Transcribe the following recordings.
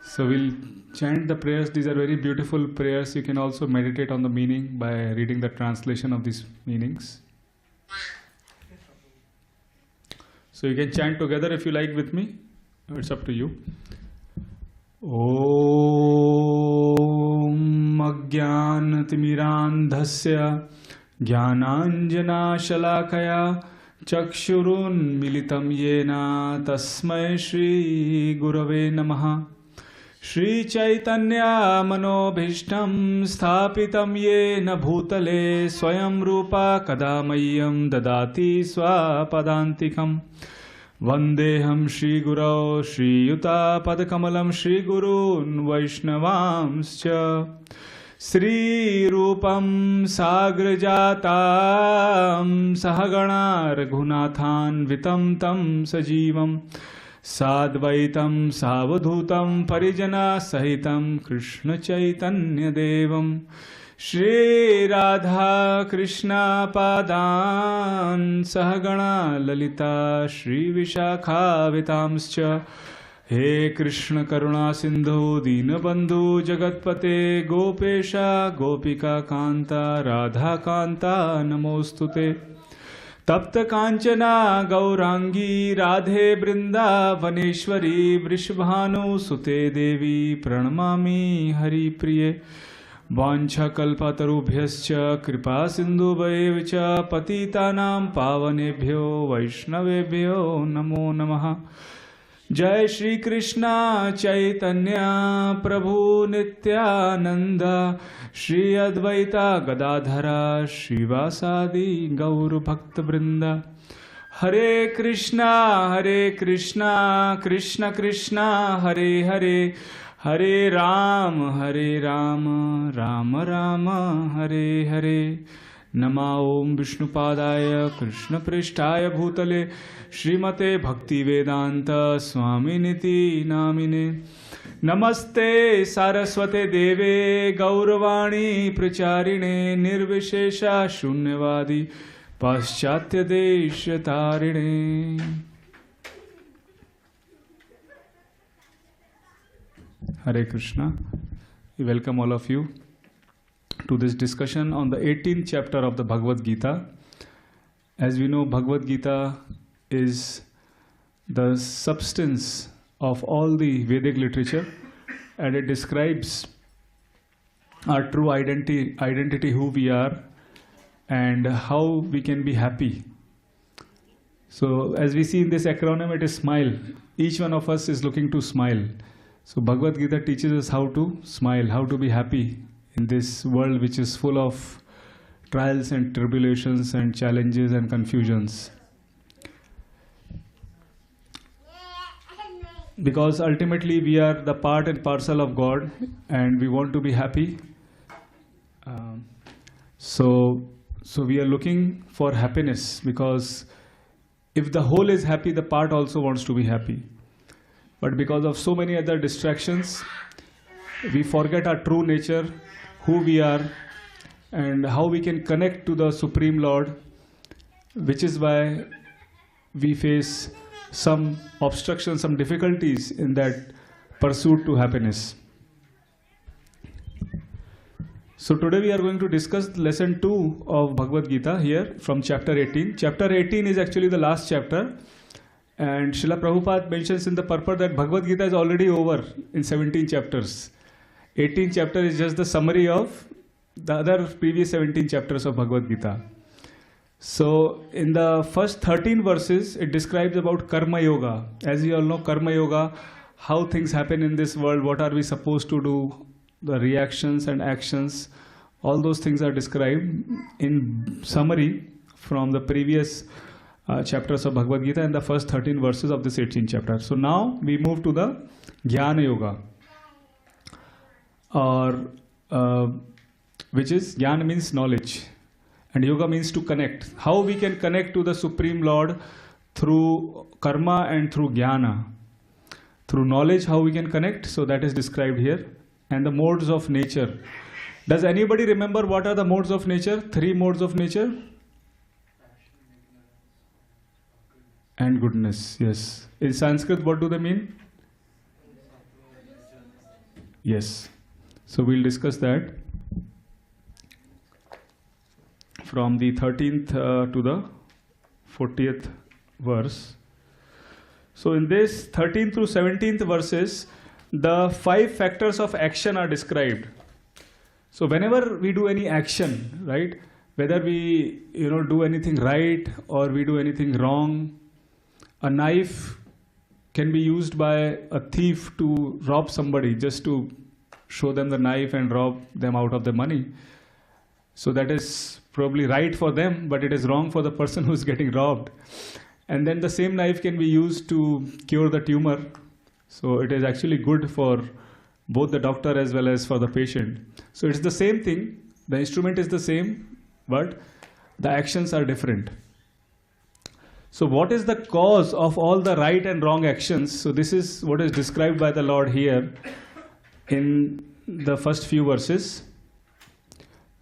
So we'll chant the prayers. These are very beautiful prayers. You can also meditate on the meaning by reading the translation of these meanings. So you can chant together if you like with me. It's up to you. Om Ajnanatimirandhasya Jnananjanashalakaya Chakshurunmilitam Yena Tasmai Shri Gurave Namaha. Shri Chaitanya Manobhishtam Sthapitam Yena Bhutale Swayam Rupa Kadamayam Dadati Swapadantikam. Vandeham Shri Gurau Shri Yuta Padakamalam Shri Gurun Vaishnavamscha Sri Rupam Sagrajatam Sahagana Raghunathan Vitam Tam Sajivam Sadvaitam Savadhutam Parijana Sahitam Krishna Chaitanya Devam Shri Radha Krishna Padan Sahagana Lalita Shri Vishakha Vitamscha He Krishna Karuna Sindhu Dinabandhu Jagatpate Gopesha Gopika Kanta Radha Kanta Namostute Tapta Kanchana Gaurangi Radhe Brinda Vaneshwari Vrishabhanu Sute Devi Pranamami Hari Priye Vancha Kalpatarubhyascha Kripa Sindhubhayevcha Patitanam Pavanebhyo Vaishnavebhyo Namo Namaha. Jai Shri Krishna Chaitanya Prabhu Nityananda Shri Advaita Gadadhara Shivasadi Gauru Bhakta Brinda. Hare Krishna Krishna Krishna Hare Hare Hare Ram Rama Rama Hare Hare. Nama Om Vishnupadaya Krishna Prishtaya Bhutale Srimate Bhakti Vedanta Swaminiti Namine. Namaste Saraswate Deve Gauravani Pracharine Nirvishesha Shunyavadi Paschatya Desha Tarine. Hare Krishna. We welcome all of you to this discussion on the 18th chapter of the Bhagavad Gita. As we know, Bhagavad Gita is the substance of all the Vedic literature, and it describes our true identity, who we are and how we can be happy. So as we see in this acronym, it is smile. Each one of us is looking to smile. So Bhagavad Gita teaches us how to smile, how to be happy in this world which is full of trials and tribulations and challenges and confusions. Because ultimately we are the part and parcel of God and we want to be happy. So we are looking for happiness, because if the whole is happy, the part also wants to be happy. But because of so many other distractions, we forget our true nature, who we are, and how we can connect to the Supreme Lord, which is why we face some obstructions, some difficulties in that pursuit to happiness. So today we are going to discuss lesson 2 of Bhagavad Gita here from chapter 18. Chapter 18 is actually the last chapter, and Srila Prabhupada mentions in the purport that Bhagavad Gita is already over in 17 chapters. 18th chapter is just the summary of the other previous 17 chapters of Bhagavad Gita. So in the first 13 verses, it describes about Karma Yoga. As you all know, Karma Yoga, how things happen in this world, what are we supposed to do, the reactions and actions, all those things are described in summary from the previous chapters of Bhagavad Gita and the first 13 verses of this 18th chapter. So now we move to the Jnana Yoga, or which is, Jnana means knowledge and Yoga means to connect. How we can connect to the Supreme Lord through karma and through Jnana. Through knowledge, how we can connect, so that is described here. And the modes of nature. Does anybody remember what are the modes of nature? 3 modes of nature? And goodness, yes. In Sanskrit, what do they mean? Yes. So we'll discuss that from the 13th to the 40th verse. So in this 13th through 17th verses, the 5 factors of action are described. So whenever we do any action, right, whether we do anything right or we do anything wrong, a knife can be used by a thief to rob somebody, just to show them the knife and rob them out of the money. So that is probably right for them, but it is wrong for the person who is getting robbed. And then the same knife can be used to cure the tumor. So it is actually good for both the doctor as well as for the patient. So it's the same thing. The instrument is the same, but the actions are different. So what is the cause of all the right and wrong actions? So this is what is described by the Lord here in the first few verses.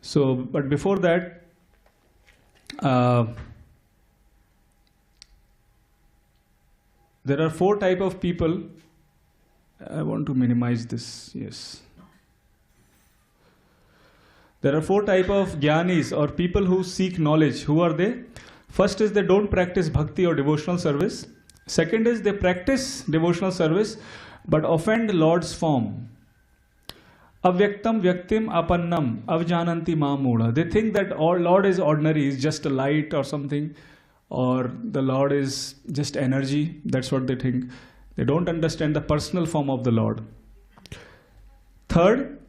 So, but before that, there are 4 types of people. I want to minimize this. Yes. There are 4 types of jnanis, or people who seek knowledge. Who are they? First is they don't practice bhakti or devotional service. Second is they practice devotional service but offend Lord's form. Avyaktam vyaktim apannam avjananti ma'mudha. They think that Lord is ordinary, is just a light or something, or the Lord is just energy. That's what they think. They don't understand the personal form of the Lord. Third,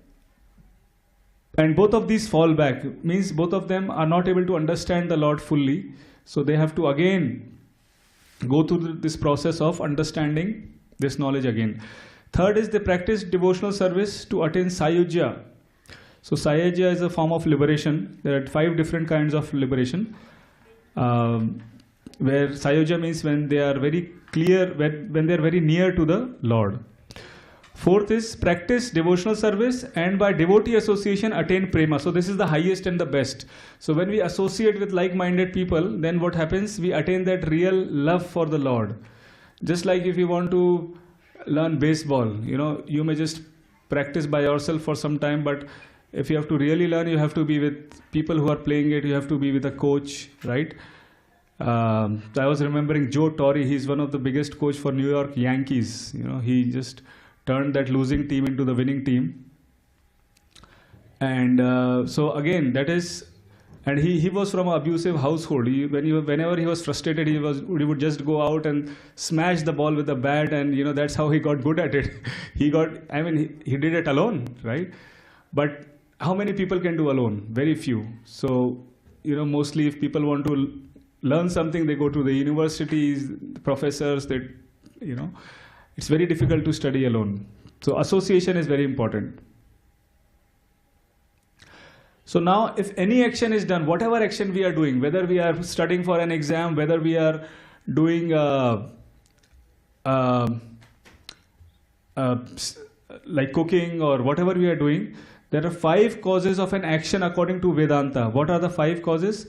and both of these fall back, means both of them are not able to understand the Lord fully. So they have to again go through this process of understanding this knowledge again. Third is they practice devotional service to attain sayujya. So sayujya is a form of liberation. There are 5 different kinds of liberation. Where sayujya means when they are very clear, when they are very near to the Lord. Fourth is practice devotional service and by devotee association attain prema. So this is the highest and the best. So when we associate with like-minded people, then what happens? We attain that real love for the Lord. Just like if you want to learn baseball, you may just practice by yourself for some time, but if you have to really learn, you have to be with people who are playing it, you have to be with a coach, right? I was remembering Joe Torre. He's one of the biggest coach for New York Yankees. He just turned that losing team into the winning team. And so again, that is, and he was from an abusive household. Whenever he was frustrated, he would just go out and smash the ball with a bat, and that's how he got good at it. He did it alone, right? But how many people can do alone? Very few. So mostly if people want to learn something, they go to the universities, the professors. It's very difficult to study alone. So association is very important. So now if any action is done, whatever action we are doing, whether we are studying for an exam, whether we are doing like cooking or whatever we are doing, there are 5 causes of an action according to Vedanta. What are the 5 causes?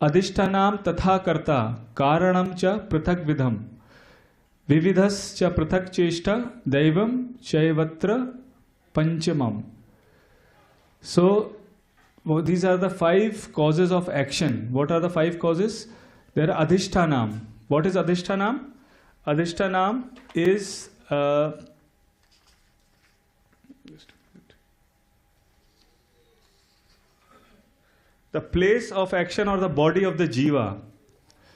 Adhishtanam tatha karta, karanam cha prathak vidham, vividhas cha prathak cheshta, daivam chaivatra panchamam. So these are the 5 causes of action. What are the 5 causes? There are adhishtanam. What is adhishtanam? Adhishtanam is the place of action or the body of the jiva.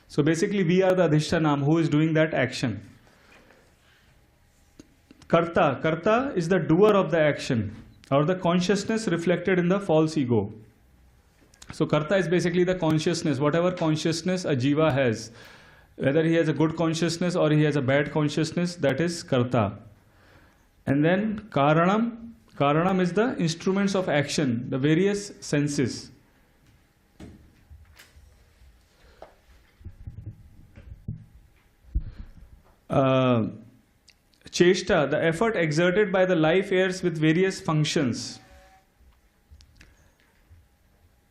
So basically we are the adhishtanam who is doing that action. Karta. Karta is the doer of the action, or the consciousness reflected in the false ego. So karta is basically the consciousness, whatever consciousness a jiva has. Whether he has a good consciousness or he has a bad consciousness, that is karta. And then karanam. Karanam is the instruments of action, the various senses. Cheshta, the effort exerted by the life heirs with various functions.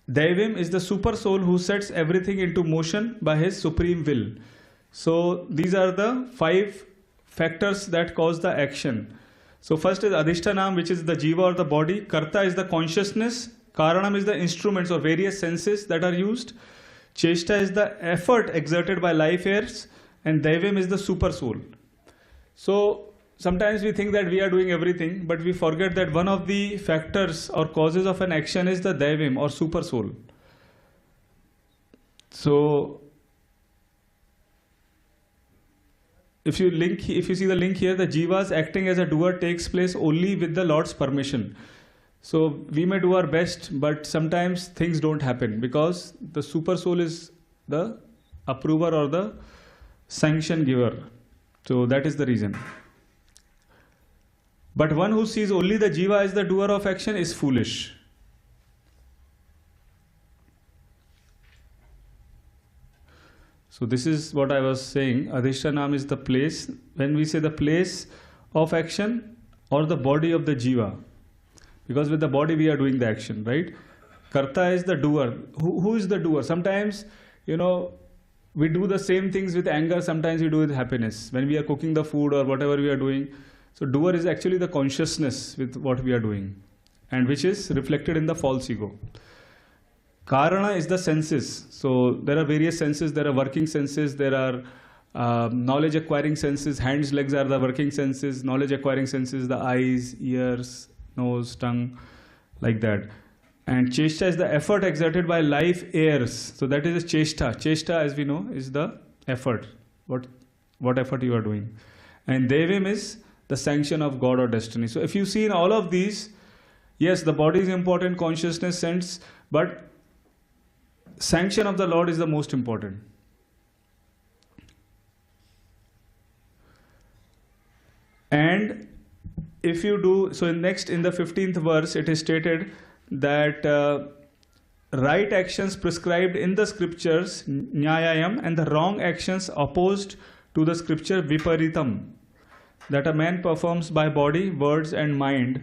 Daivim is the super soul who sets everything into motion by his supreme will. So these are the 5 factors that cause the action. So first is Adhishtanam, which is the jiva or the body. Karta is the consciousness. Karanam is the instruments or various senses that are used. Cheshta is the effort exerted by life airs. And Daivim is the super soul. So sometimes we think that we are doing everything, but we forget that one of the factors or causes of an action is the Daivim or super soul. So if you see the link here, the jivas acting as a doer takes place only with the Lord's permission. So we may do our best, but sometimes things don't happen because the super soul is the approver or the sanction giver. So that is the reason. But one who sees only the jiva as the doer of action is foolish. So this is what I was saying. Adhishtanam is the place. When we say the place of action or the body of the jiva, because with the body we are doing the action, right? Karta is the doer. Who is the doer? Sometimes, we do the same things with anger, sometimes we do with happiness. When we are cooking the food or whatever we are doing. So doer is actually the consciousness with what we are doing, and which is reflected in the false ego. Karana is the senses. So there are various senses. There are working senses. There are knowledge acquiring senses. Hands, legs are the working senses. Knowledge acquiring senses, the eyes, ears, nose, tongue, like that. And cheshta is the effort exerted by life airs. So that is a cheshta. Cheshta, as we know, is the effort. What effort you are doing. And devim is the sanction of God or destiny. So if you see in all of these, yes, the body is important, consciousness, sense, but sanction of the Lord is the most important. And if you do, so next in the 15th verse, it is stated that right actions prescribed in the scriptures, nyayayam, and the wrong actions opposed to the scripture, viparitam, that a man performs by body, words and mind.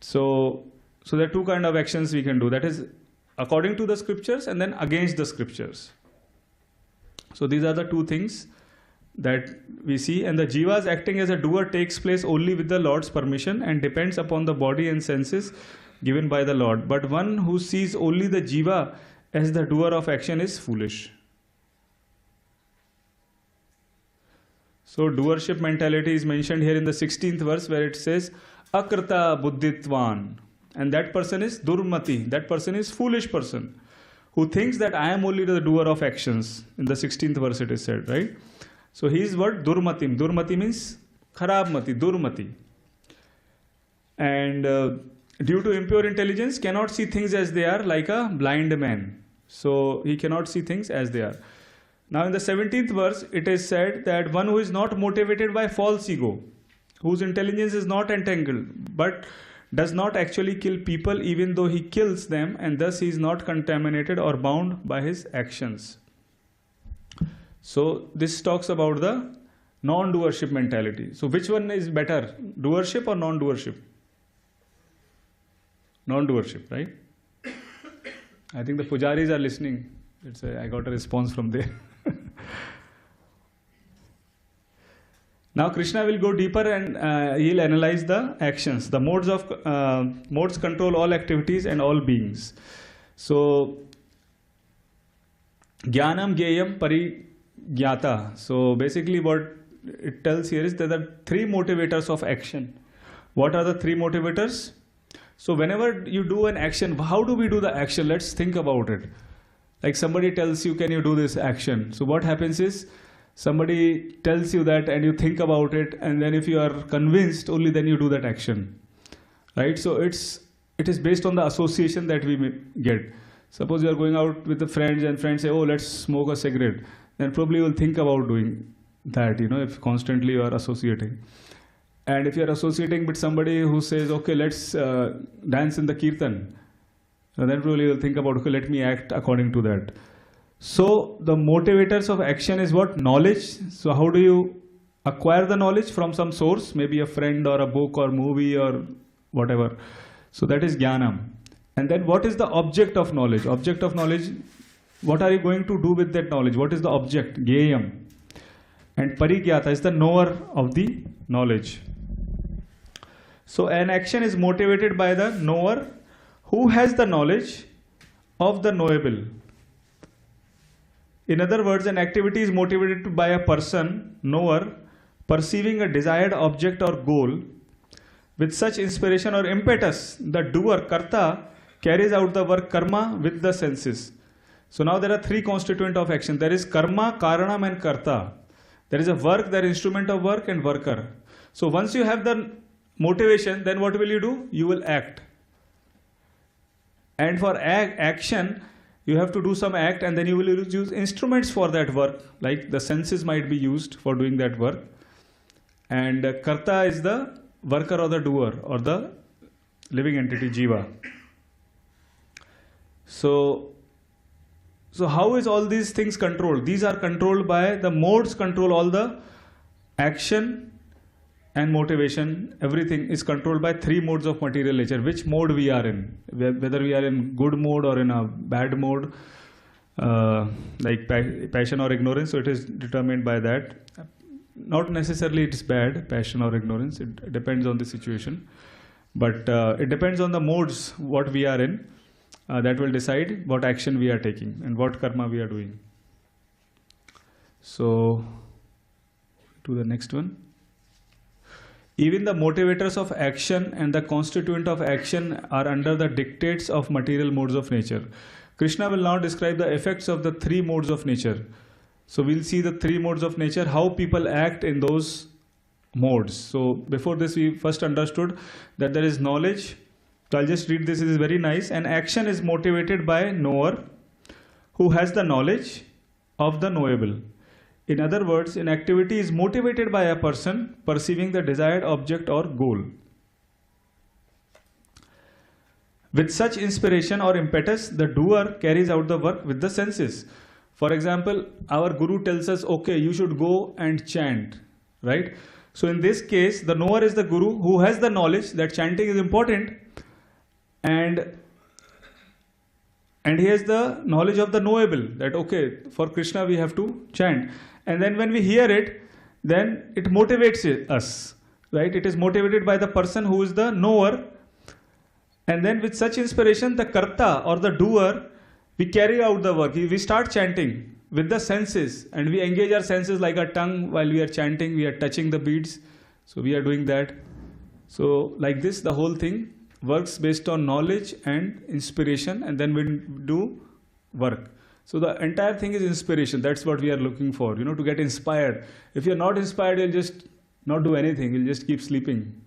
So there are two kinds of actions we can do. That is according to the scriptures and then against the scriptures. So these are the two things that we see. And the jivas acting as a doer takes place only with the Lord's permission and depends upon the body and senses given by the Lord. But one who sees only the jiva as the doer of action is foolish. So doership mentality is mentioned here in the 16th verse, where it says akrita buddhitvan, and that person is durmati, that person is foolish person who thinks that I am only the doer of actions. In the 16th verse it is said, right? So he is what? Durmatim. Durmati means kharab mati, durmati. And due to impure intelligence cannot see things as they are, like a blind man. So he cannot see things as they are. Now in the 17th verse it is said that one who is not motivated by false ego, whose intelligence is not entangled, but does not actually kill people even though he kills them, and thus he is not contaminated or bound by his actions. So this talks about the non-doership mentality. So which one is better, doership or non-doership? Non-doership, right? I think the pujaris are listening. I got a response from there. Now Krishna will go deeper and he'll analyze the actions. The modes control all activities and all beings. So Jnanam, Gyayam, Parigyata. So basically what it tells here is that there are three motivators of action. What are the three motivators? So whenever you do an action, how do we do the action? Let's think about it. Like somebody tells you, can you do this action? So what happens is, somebody tells you that and you think about it, and then if you are convinced, only then you do that action, right? So it is based on the association that we get. Suppose you are going out with the friends and friends say, oh, let's smoke a cigarette, then probably you will think about doing that, if constantly you are associating. And if you are associating with somebody who says, okay, let's dance in the kirtan, then probably you will think about, okay, let me act according to that. So the motivators of action is what? Knowledge. So how do you acquire the knowledge? From some source, maybe a friend or a book or movie or whatever. So that is jnanam. And then what is the object of knowledge? Object of knowledge, what are you going to do with that knowledge? What is the object? Gyayam. And parigyata is the knower of the knowledge. So an action is motivated by the knower who has the knowledge of the knowable. In other words, an activity is motivated by a person, knower, perceiving a desired object or goal. With such inspiration or impetus, the doer, karta, carries out the work karma with the senses. So now there are three constituents of action. There is karma, karanam and karta. There is a work, there is instrument of work and worker. So once you have the motivation, then what will you do? You will act. And for action, you have to do some act, and then you will use instruments for that work, like the senses might be used for doing that work. And karta is the worker or the doer or the living entity, jiva. So how is all these things controlled? These are controlled by the modes, control all the action and motivation. Everything is controlled by three modes of material nature. Which mode we are in, whether we are in good mode or in a bad mode, like passion or ignorance. So it is determined by that. Not necessarily it is bad, passion or ignorance. It depends on the situation. But it depends on the modes what we are in. That will decide what action we are taking and what karma we are doing. So, to the next one. Even the motivators of action and the constituent of action are under the dictates of material modes of nature. Krishna will now describe the effects of the three modes of nature. So we'll see the three modes of nature, how people act in those modes. So before this we first understood that there is knowledge. So I'll just read this, it is very nice. An action is motivated by knower who has the knowledge of the knowable. In other words, an activity is motivated by a person perceiving the desired object or goal. With such inspiration or impetus, the doer carries out the work with the senses. For example, our guru tells us, okay, you should go and chant, right? So in this case, the knower is the guru who has the knowledge that chanting is important, and he has the knowledge of the knowable, that okay, for Krishna we have to chant. And then when we hear it, then it motivates us, right? It is motivated by the person who is the knower. And then with such inspiration, the karta or the doer, we carry out the work. We start chanting with the senses, and we engage our senses like our tongue while we are chanting. We are touching the beads. So we are doing that. So like this, the whole thing works based on knowledge and inspiration, and then we do work. So the entire thing is inspiration. That's what we are looking for, to get inspired. If you're not inspired, you'll just not do anything. You'll just keep sleeping,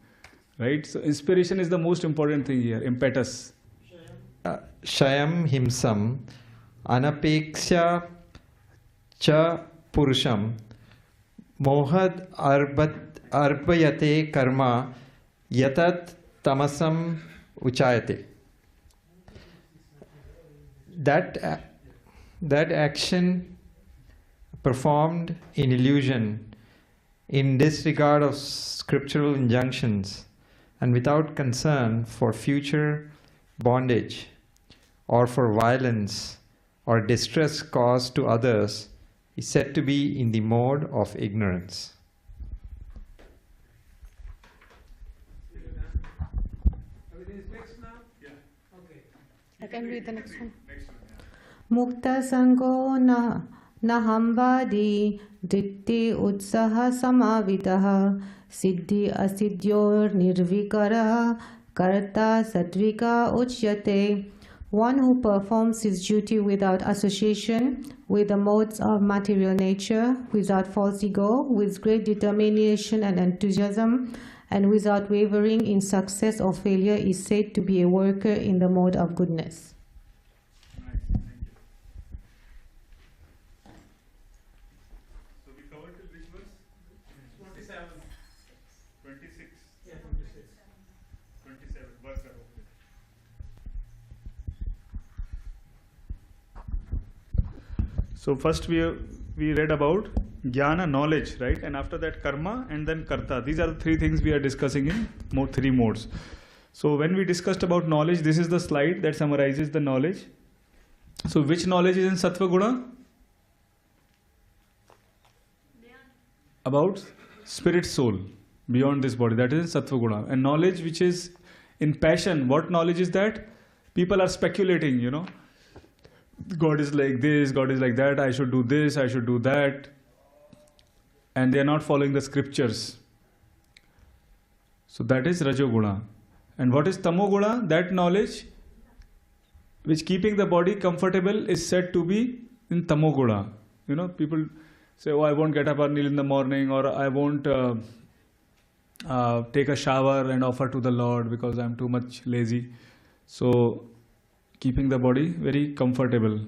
right? So inspiration is the most important thing here, impetus. Shayam himsam anapeksha cha purusham mohad arbhayate karma yatat tamasam uchayate. That action performed in illusion, in disregard of scriptural injunctions, and without concern for future bondage or for violence or distress caused to others, is said to be in the mode of ignorance. I can read the next one. Mukta sango na hambadi ditti utsaha samavitaha siddhi asidyor nirvikara karta satvika uchyate. One who performs his duty without association with the modes of material nature, without false ego, with great determination and enthusiasm, and without wavering in success or failure, is said to be a worker in the mode of goodness. Nice, thank you. So we covered which verse? 27. 26. Yeah, 26. 27. Worker. So first we read about jnana, knowledge, right? And after that karma, and then karta. These are the three things we are discussing in three modes. So when we discussed about knowledge, this is the slide that summarizes the knowledge. So which knowledge is in sattva guna? About spirit soul, beyond this body. That is in Sattva Guna. And knowledge which is in passion, what knowledge is that? People are speculating, you know. God is like this, God is like that, I should do this, I should do that. And they are not following the scriptures. So that is Rajoguna. And what is Tamoguna? That knowledge which keeping the body comfortable is said to be in Tamoguna. You know, people say, oh, I won't get up early in the morning, or I won't take a shower and offer to the Lord because I'm too much lazy. So, keeping the body very comfortable.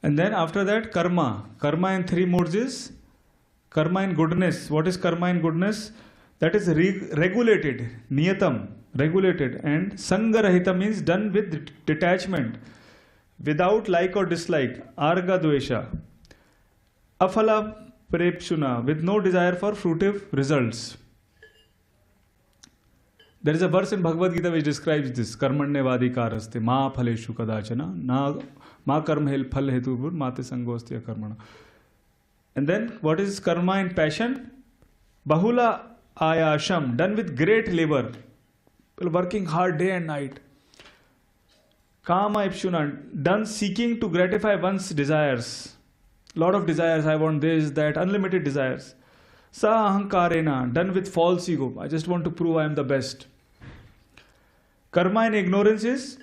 And then after that, karma. Karma in three modes is karma in goodness. What is karma in goodness? That is regulated, niyatam, regulated. And sangarahita means done with detachment, without like or dislike, arga dvesha, afala prepshuna, with no desire for fruitive results. There is a verse in Bhagavad Gita which describes this. Karmanyavadikaraste ma phaleshu kadachana ma karma phal hetubhur mate sangostya karmana. And then what is karma in passion? Bahula ayasham, done with great labor, working hard day and night. Kama ipshuna, done seeking to gratify one's desires. Lot of desires, I want this, that, unlimited desires. Sa ahankarena, done with false ego. I just want to prove I am the best. Karma in ignorance is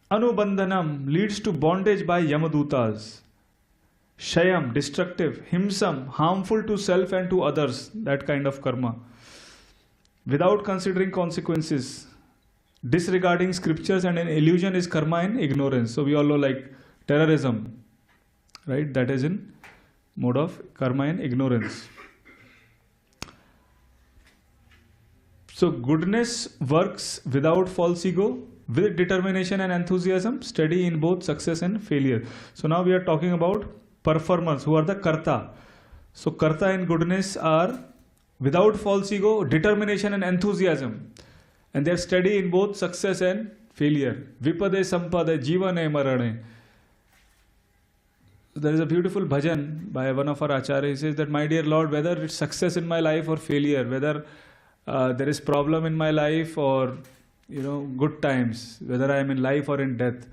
anubandhanam, leads to bondage by yamadutas. Shayam, destructive. Himsam, harmful to self and to others. That kind of karma. Without considering consequences. Disregarding scriptures and an illusion is karma in ignorance. So we all know like terrorism. Right? That is in mode of karma in ignorance. So goodness works without false ego, with determination and enthusiasm, steady in both success and failure. So now we are talking about performers who are the karta. So karta and goodness are without false ego, determination and enthusiasm. And they are steady in both success and failure. Vipade sampade jivane marane. There is a beautiful bhajan by one of our acharyas. He says that, my dear Lord, whether it's success in my life or failure, whether there is problem in my life or good times, whether I am in life or in death,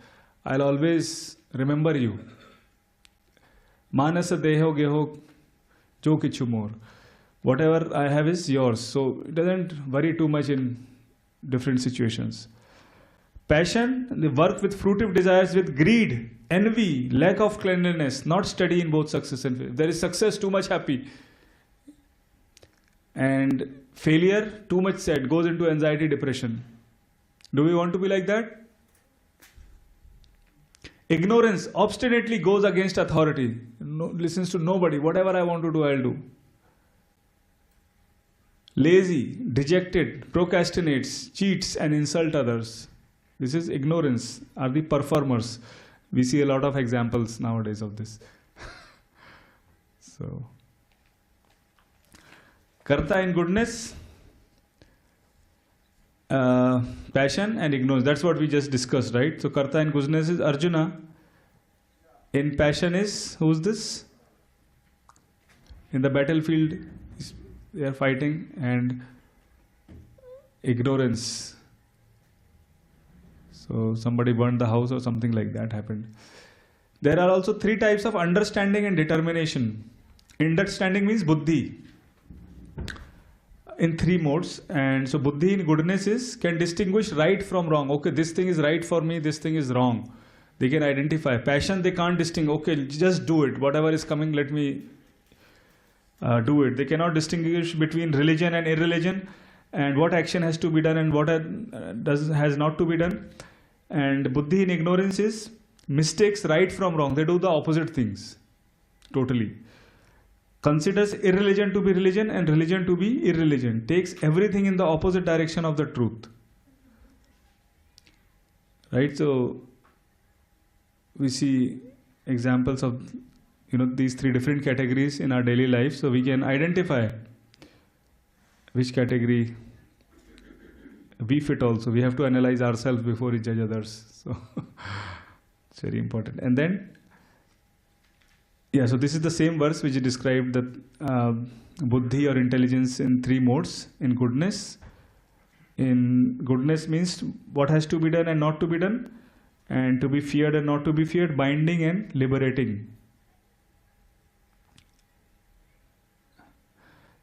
I'll always remember you. Manasa deho geho jo kichu more. Whatever I have is yours. So it doesn't worry too much in different situations. Passion, they work with fruitive desires, with greed, envy, lack of cleanliness, not steady in both success and failure. If there is success, too much happy. And failure, too much sad, goes into anxiety, depression. Do we want to be like that? Ignorance obstinately goes against authority. Listens to nobody. Whatever I want to do, I'll do. Lazy, dejected, procrastinates, cheats and insult others. This is ignorance, are the performers. We see a lot of examples nowadays of this. So, karta in goodness, passion and ignorance. That's what we just discussed, right? So karta in goodness is Arjuna. In passion is, who's this? In the battlefield, they are fighting. And ignorance. So somebody burned the house or something like that happened. There are also three types of understanding and determination. Understanding means buddhi. In three modes. And so buddhi in goodness can distinguish right from wrong. Okay, this thing is right for me, this thing is wrong. They can identify. Passion, they can't distinguish. Okay, just do it. Whatever is coming, let me do it. They cannot distinguish between religion and irreligion, and what action has to be done and what has not to be done. And buddhi in ignorance is mistakes right from wrong. They do the opposite things. Totally. Considers irreligion to be religion and religion to be irreligion. Takes everything in the opposite direction of the truth. Right? So, we see examples of these three different categories in our daily life. So, we can identify which category we fit also. We have to analyze ourselves before we judge others. So, it's very important. And then, Yeah, so this is the same verse which described the buddhi or intelligence in three modes. In goodness means what has to be done and not to be done, and to be feared and not to be feared, binding and liberating.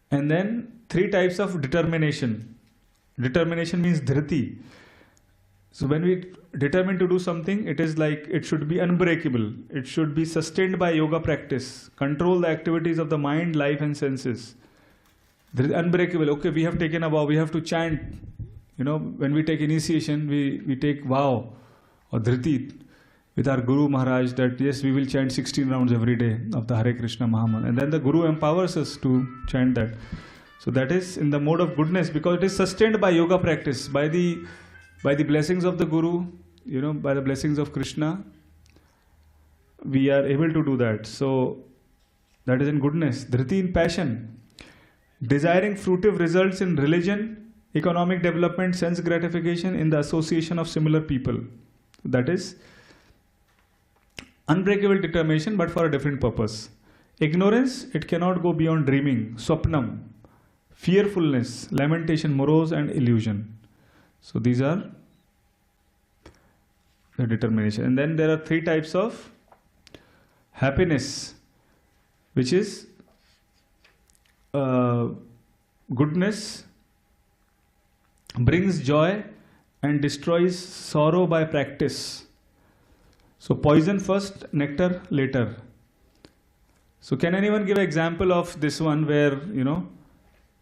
And then three types of determination. Determination means dhriti. So when we determine to do something, it is like it should be unbreakable. It should be sustained by yoga practice. Control the activities of the mind, life and senses. Unbreakable. Okay, we have taken a vow. We have to chant. You know, when we take initiation, we take vow or dhriti with our Guru Maharaj that yes, we will chant 16 rounds every day of the Hare Krishna Mahamantra. And then the Guru empowers us to chant that. So that is in the mode of goodness, because it is sustained by yoga practice, by the blessings of the Guru, you know, by the blessings of Krishna, we are able to do that. So that is in goodness. Dhriti in passion. Desiring fruitive results in religion, economic development, sense gratification in the association of similar people. That is unbreakable determination, but for a different purpose. Ignorance, it cannot go beyond dreaming, swapnam. Fearfulness, lamentation, morose and illusion. So these are the determination. And then there are three types of happiness, which is goodness, brings joy and destroys sorrow by practice. So poison first, nectar later. So can anyone give an example of this one where, you know,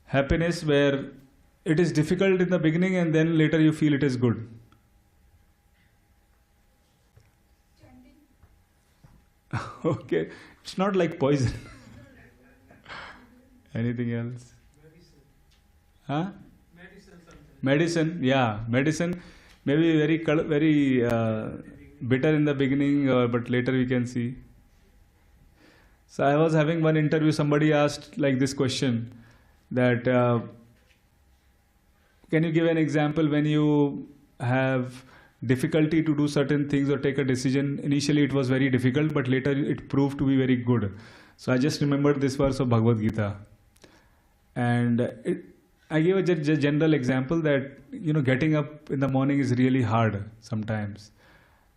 happiness where it is difficult in the beginning and then later you feel it is good? Okay, it's not like poison. Anything else? Huh? Medicine, yeah, medicine. Maybe very bitter in the beginning, but later we can see. So I was having one interview. Somebody asked like this question that can you give an example when you have difficulty to do certain things or take a decision? Initially it was very difficult, but later it proved to be very good. So I just remembered this verse of Bhagavad Gita, and I gave a general example that, you know, getting up in the morning is really hard sometimes,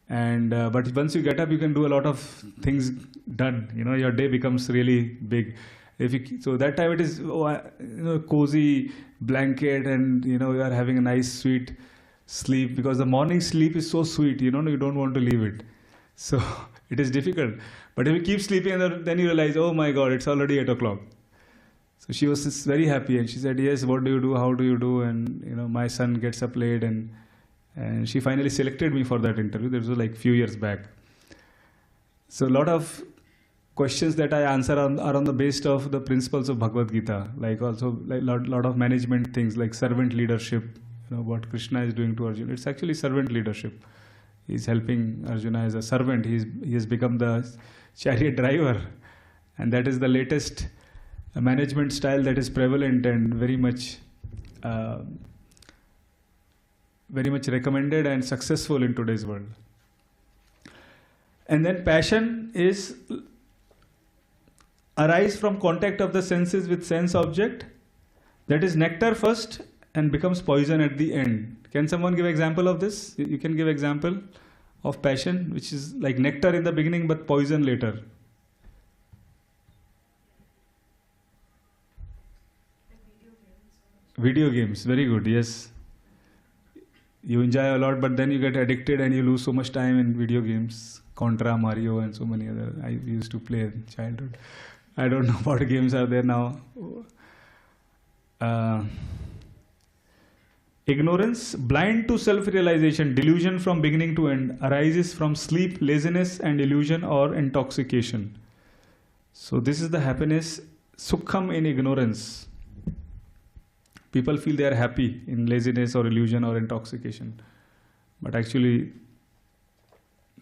and but once you get up, you can do a lot of things done. You know, your day becomes really big. So that time it is cozy blanket, and you know, you are having a nice sweet sleep, because the morning sleep is so sweet, you know, you don't want to leave it. So it is difficult. But if you keep sleeping, then you realize, oh my God, it's already 8 o'clock. So she was just very happy, and she said, yes, what do you do? How do you do? And you know, my son gets up late, and she finally selected me for that interview. This was like few years back. So a lot of questions that I answer are on the basis of the principles of Bhagavad Gita, like also like lot of management things like servant leadership. You know, what Krishna is doing to Arjuna. It's actually servant leadership. He's helping Arjuna as a servant. He has become the chariot driver, and that is the latest management style that is prevalent and very much recommended and successful in today's world. And then passion is arise from contact of the senses with sense object. That is nectar first and becomes poison at the end. Can someone give example of this? You can give example of passion, which is like nectar in the beginning but poison later. Video games, very good, yes. You enjoy a lot, but then you get addicted and you lose so much time in video games. Contra, Mario and so many other I used to play in childhood. I don't know what games are there now. Ignorance, blind to self-realization, delusion from beginning to end, arises from sleep, laziness and illusion or intoxication. So this is the happiness, sukham in ignorance. People feel they are happy in laziness or illusion or intoxication, but actually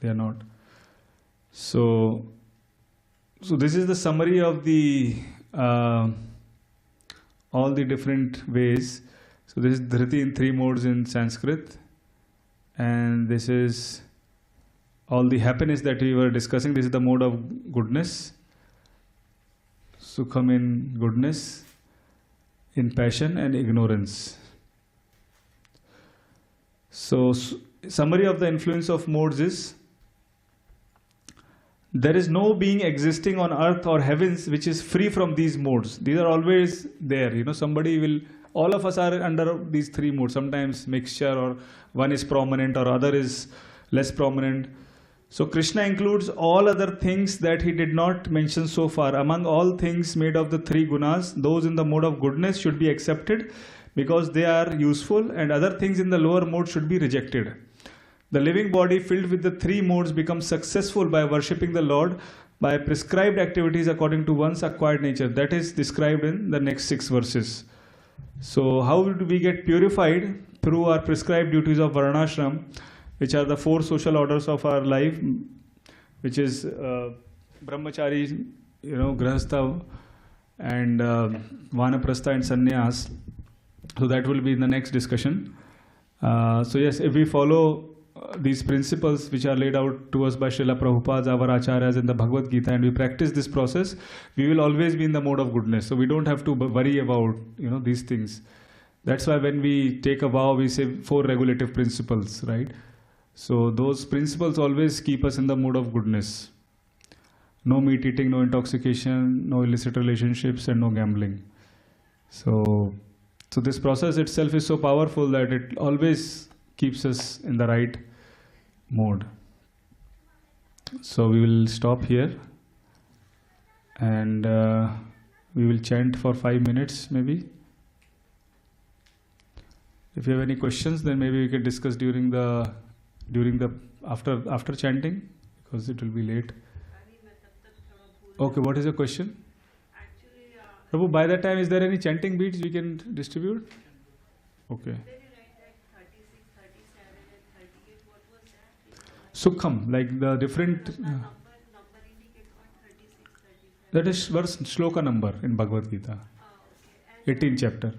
they are not. So this is the summary of the all the different ways. So this is dhriti in 3 modes in Sanskrit, and this is all the happiness that we were discussing. This is the mode of goodness. Sukham in goodness, in passion and ignorance. So, summary of the influence of modes is, there is no being existing on earth or heavens which is free from these modes. These are always there. Somebody will, all of us are under these three modes. Sometimes mixture, or one is prominent or other is less prominent. So Krishna includes all other things that he did not mention so far. Among all things made of the three gunas, those in the mode of goodness should be accepted because they are useful, and other things in the lower mode should be rejected. The living body filled with the three modes becomes successful by worshipping the Lord by prescribed activities according to one's acquired nature. That is described in the next 6 verses. So how do we get purified? Through our prescribed duties of Varnashram, which are the 4 social orders of our life, which is Brahmachari, Grahastha, and Vanaprastha and Sannyas. So that will be in the next discussion. So yes, if we follow these principles which are laid out to us by Srila Prabhupada, our acharyas in the Bhagavad Gita, and we practice this process, we will always be in the mode of goodness. So we don't have to worry about these things. That's why when we take a vow, we say 4 regulative principles, right? So those principles always keep us in the mode of goodness. No meat eating, no intoxication, no illicit relationships, and no gambling. So this process itself is so powerful that it always keeps us in the right mode. So we will stop here, and we will chant for 5 minutes maybe. If you have any questions, then maybe we can discuss during the after chanting, because it will be late. Okay, what is your question? Prabhu, by that time, is there any chanting beads we can distribute? Okay. Sukham, like the different. That is verse shloka number in Bhagavad Gita, 18th chapter.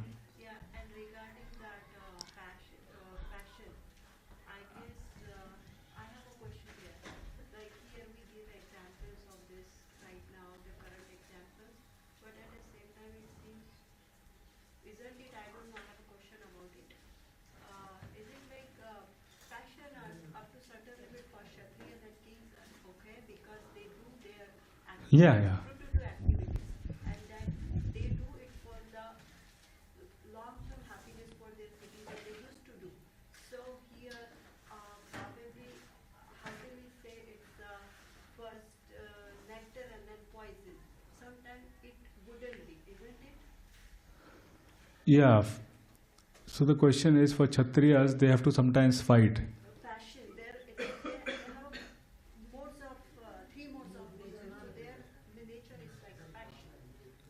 Yeah. And that they do it for the long-term happiness for their cities that they used to do. So here, probably, how can we say it's first nectar and then poison? Sometimes it wouldn't be, isn't it? Yeah. So the question is, for Kshatriyas, they have to sometimes fight. Passion. They have modes of, 3 modes of nature. So their nature is like passion.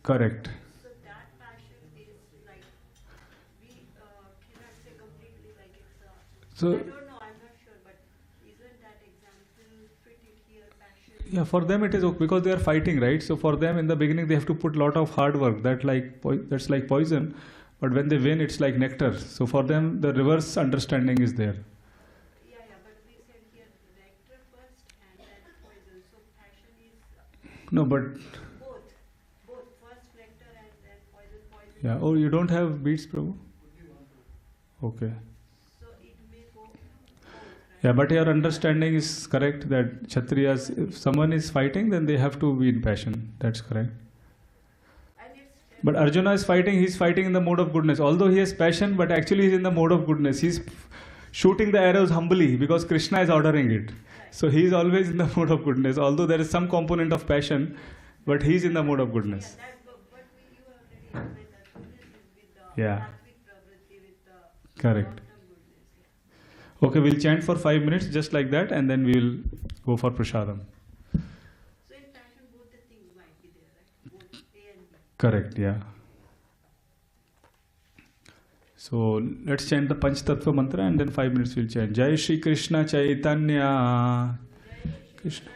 Correct. So that passion is like, we cannot say completely like it's So, I don't know, I'm not sure, but isn't that example fitted here, passion? yeah, for them it is okay because they are fighting, right? So for them in the beginning they have to put a lot of hard work. That's like poison, but when they win, it's like nectar. So for them, the reverse understanding is there. Yeah, but we said here nectar first and then poison. So passion is No, but both first nectar and then poison. yeah. Oh, you don't have beads, Prabhu? Okay. So it may go both, right? Yeah, but your understanding is correct that Kshatriyas, if someone is fighting, then they have to be in passion. That's correct. And it's But Arjuna is fighting, he's fighting in the mode of goodness. Although he has passion, but actually he's in the mode of goodness. He's shooting the arrows humbly because Krishna is ordering it. So he's always in the mode of goodness. Although there is some component of passion, but he's in the mode of goodness. that, but you already explained that goodness is with the Yeah. sattvic pravritti, with the Correct. long-term goodness. Okay, we'll chant for 5 minutes just like that, and then we'll go for prasadam. So in passion, both the things might be there, right? Both A and B. Correct, yeah. So let's chant the Panch Tattva mantra and then 5 minutes we'll chant. Jai Shri Krishna Chaitanya Krishna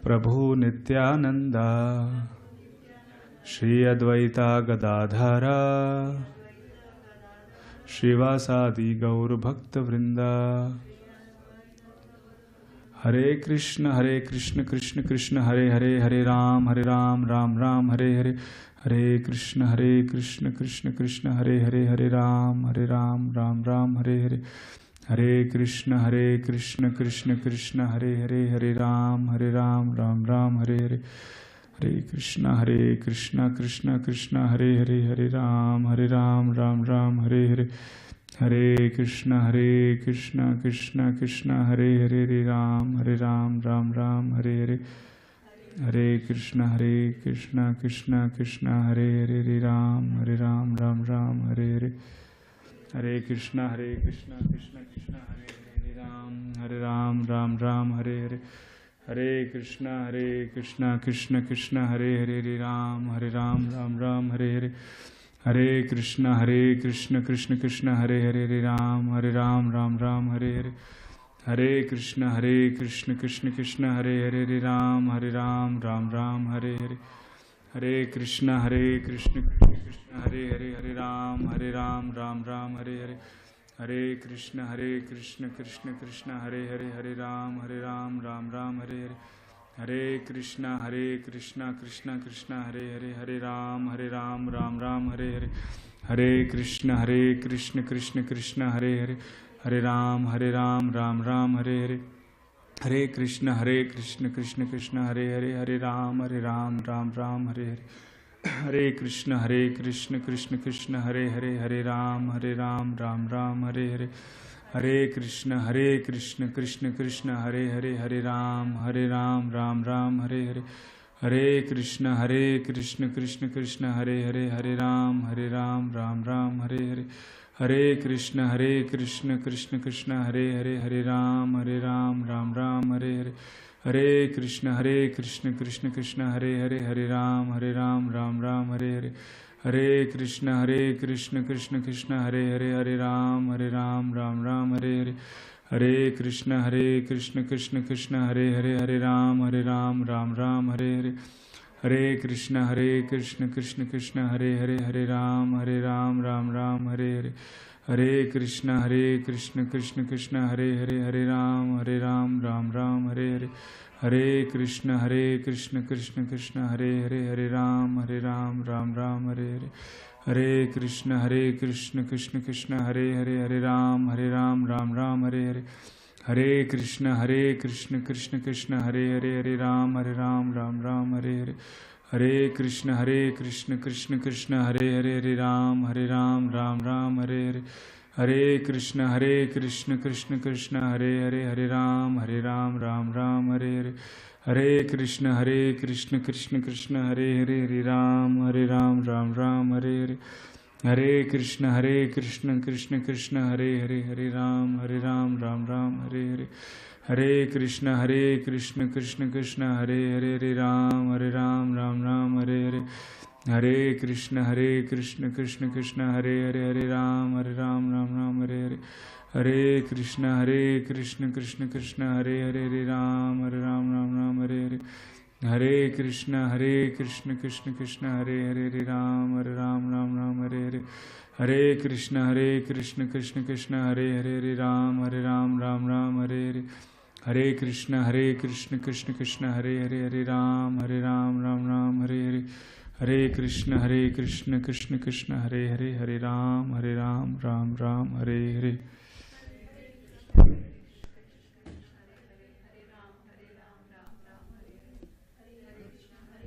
Prabhu Nityananda Shri Advaita Gadadhara Shri Vasadi Gaur Bhakta Vrinda Hare Krishna Krishna Krishna Hare Hare, Hare Ram Ram Ram Hare Hare, Hare Krishna Krishna Krishna Hare Hare, Hare Ram Ram Ram Hare Hare, Hare Krishna Krishna Krishna Hare Hare, Hare Ram Ram Ram Hare Hare, Hare Krishna Krishna Krishna Hare Hare, Hare Ram Ram Ram Hare Hare, Hare Krishna Krishna Krishna Hare Hare, Hare Ram Ram Ram Hare Hare, Hare Krishna Krishna Krishna Hare Hare, Hare Ram Ram Ram Hare Hare, Hare Krishna Krishna Krishna Hare Hare, Hare Ram Ram Hare Hare, Hare Krishna Krishna Krishna Hare Hare, Hare Ram Ram Hare Hare, Hare Krishna Krishna Krishna Hare Hare, Hare Ram Ram Hare Hare, Hare Krishna Krishna Krishna Hare Hare, Hare Ram Ram Hare Hare, Hare Krishna Krishna Krishna Hare Hare, Hare Ram Ram Hare Hare, Hare Krishna Krishna Krishna Hare Hare, Hare Ram Ram Hare Hare, Hare Krishna Krishna Krishna Hare Hare, Hare Ram Ram Hare Hare, Hare Krishna Krishna Krishna Hare Hare, Hare Ram Ram Hare Hare, Hare Krishna Krishna Krishna Hare Hare, Hare Ram Ram Hare Hare, Hare Krishna Krishna Krishna Hare Hare, Hare Ram Ram Hare Hare, Hare Krishna Krishna Krishna Hare Hare, Hare Ram Ram Hare Hare, Hare Krishna Krishna Krishna Hare Hare, Hare Ram Ram Hare Hare, Hare Krishna Krishna Krishna Hare Hare, Hare Ram Ram Hare Hare, Hare Krishna Krishna Krishna Hare Hare, Hare Ram Ram Hare Hare, Hare Krishna Krishna Krishna Hare Hare, Hare Ram Ram Hare Hare, Hare Krishna Krishna Krishna Hare Hare, Hare Ram Ram Hare Hare, Hare Krishna Krishna Krishna Hare Hare, Hare Ram Ram Hare Hare, Hare Krishna Krishna Krishna Hare Hare, Hare Ram Ram Hare Hare, Hare Krishna Krishna Krishna Hare Hare, Hare Ram Ram Hare Hare, Hare Krishna Krishna Krishna Hare Hare, Hare Ram Ram Hare Hare, Hare Krishna Krishna Krishna Hare Hare, Hare Ram Ram Hare Hare, Hare Krishna Krishna Krishna Hare Hare, Hare Ram Ram Hare Hare, Hare Krishna Krishna Krishna Hare Hare, Hare Ram Ram Hare Hare, Hare Krishna Krishna Krishna Hare Hare, Hare Ram Ram Hare Hare, Hare Krishna Krishna Krishna Hare Hare, Hare Ram Ram Hare Hare, Hare Krishna Krishna Krishna Hare Hare, Hare Ram Ram Hare Hare, Hare Krishna Krishna Krishna Hare Hare, Hare Ram Ram Hare Hare, Hare Krishna Krishna Krishna Hare Hare, Hare Ram Ram Hare Hare, Hare Krishna Krishna Krishna Hare Hare, Hare Ram Ram Hare Hare, Hare Krishna Krishna Krishna Hare Hare, Hare Ram Ram Hare Hare, Hare Krishna Krishna Krishna Hare Hare, Hare Ram Ram Hare Hare, Hare Krishna Krishna Krishna Hare Hare, Hare Ram Ram Hare Hare.